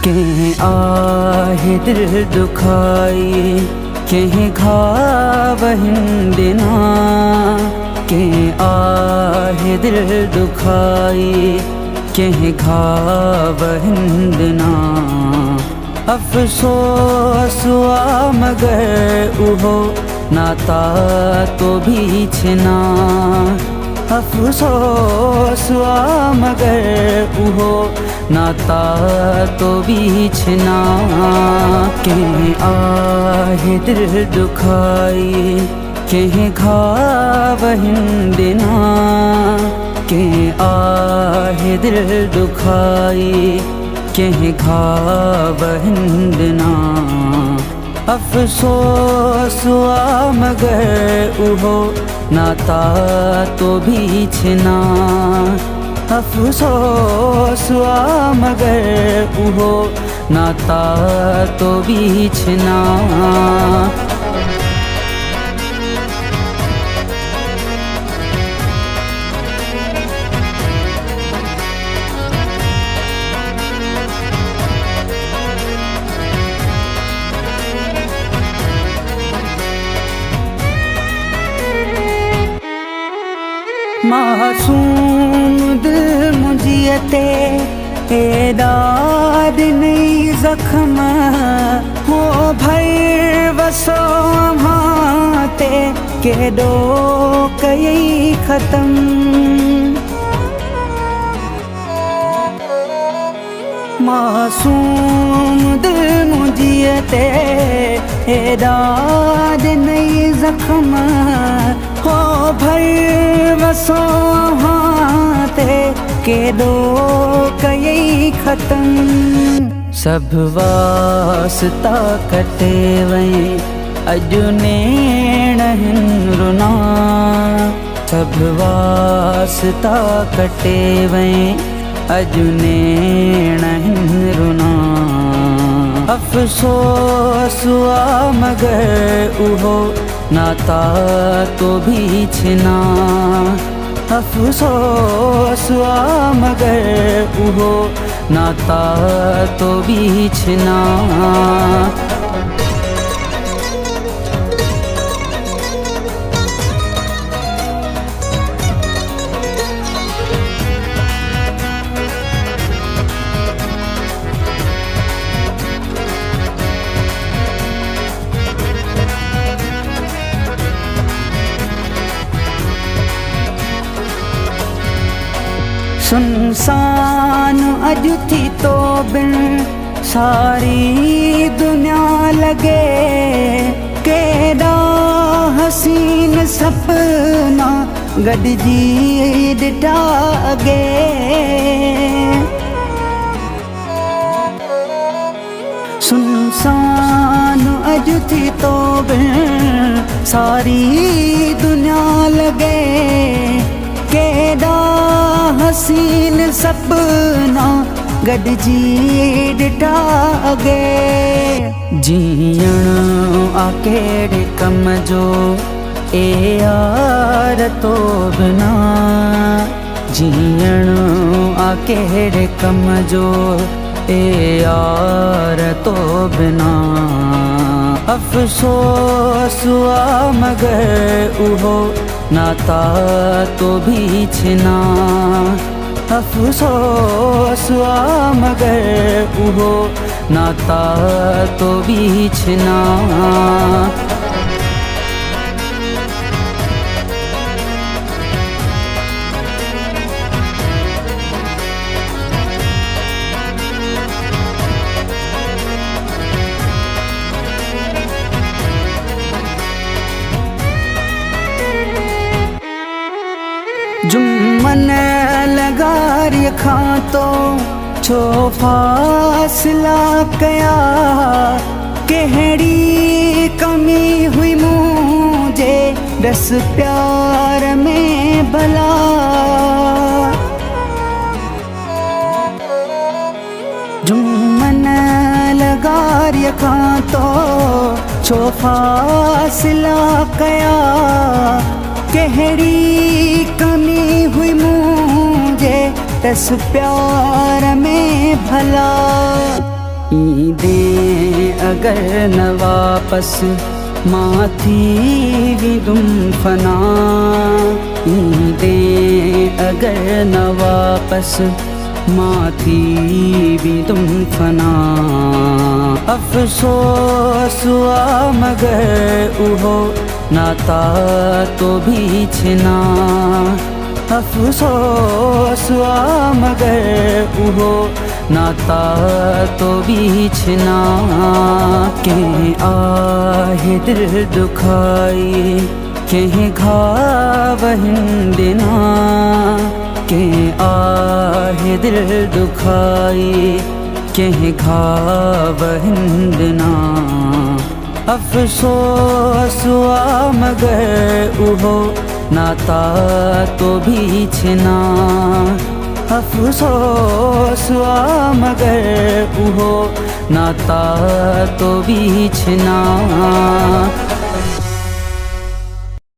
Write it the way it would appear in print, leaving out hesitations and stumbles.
कहीं आहे दिल दुखाई कहीं घाव हिंदना कहीं आहे दिल दुखाई कहीं घाव हिंदना अफसोस हुआ मगर उहो नाता तो भी छिना अफसोस हुआ मगर उहो नाता तो भी छिना कहीं आहे दिल दुखाई कहीं घाव हिंदना कहीं आहे दिल दुखाई कहीं घाव हिंदना अफसोस हुआ मगर उहो नाता तो भी छिना अफसोस हुआ मगर उहो नाता तो भी छिना मासूम दिल मुझियते एदाद नहीं जख्म हो भर वसो भाते के दो कई खत्म मासूम दिल मुझियते एदाद नहीं जख्म हो भर वसो हाथे के दो कई खत्म सब वास्ता कटे वहीं अजु नेण रुना सब वास्ता कटे वहीं अजु नेण रुना अफसोस हुआ मगर उहो नाता तो भी छिना अफसोस हुआ मगर उहो नाता तो भी छिना सुनसान अजु थी तो बिन सारी दुनिया लगे केड़ा हसीन सपना गॾिजी ॾिठा अॻे सुनसान अजु थी तो बिन सारी दुनिया लगे केड़ा हसीन सपना गॾिजी ॾिठा अॻे जीअण आ कहिड़े कम जो ए यार तो बिना जीअण आ कहिड़े कम जो ए यार तो बिना अफसोस हुआ मगर उहो नाता तो भी छिना अफसोस हुआ मगर उहो नाता तो भी छिना जुम्मन लगारी खां तो छो फासला कया कहिड़ी कमी हुई मुझे दस प्यार में भला जुम्मन लगारी खां तो छो फासला कया कहिड़ी कमी हुई मुझे दस प्यार में भला ईदें अगर न वापस माथी विदुम फना, ईदें अगर न वापस माथी विदुम फना। अफसोस हुआ मगर उहो नाता तो भी छिना, अफसोस हुआ मगर उहो नाता तो भी छिना। के आहे दिल दुखाई के घाव हिंदना, के आहे दिल दुखाई के घाव हिंदना। अफसोस हुआ मगर उहो नाता तो भी छिना, अफसोस हुआ मगर उहो नाता तो भी छिना।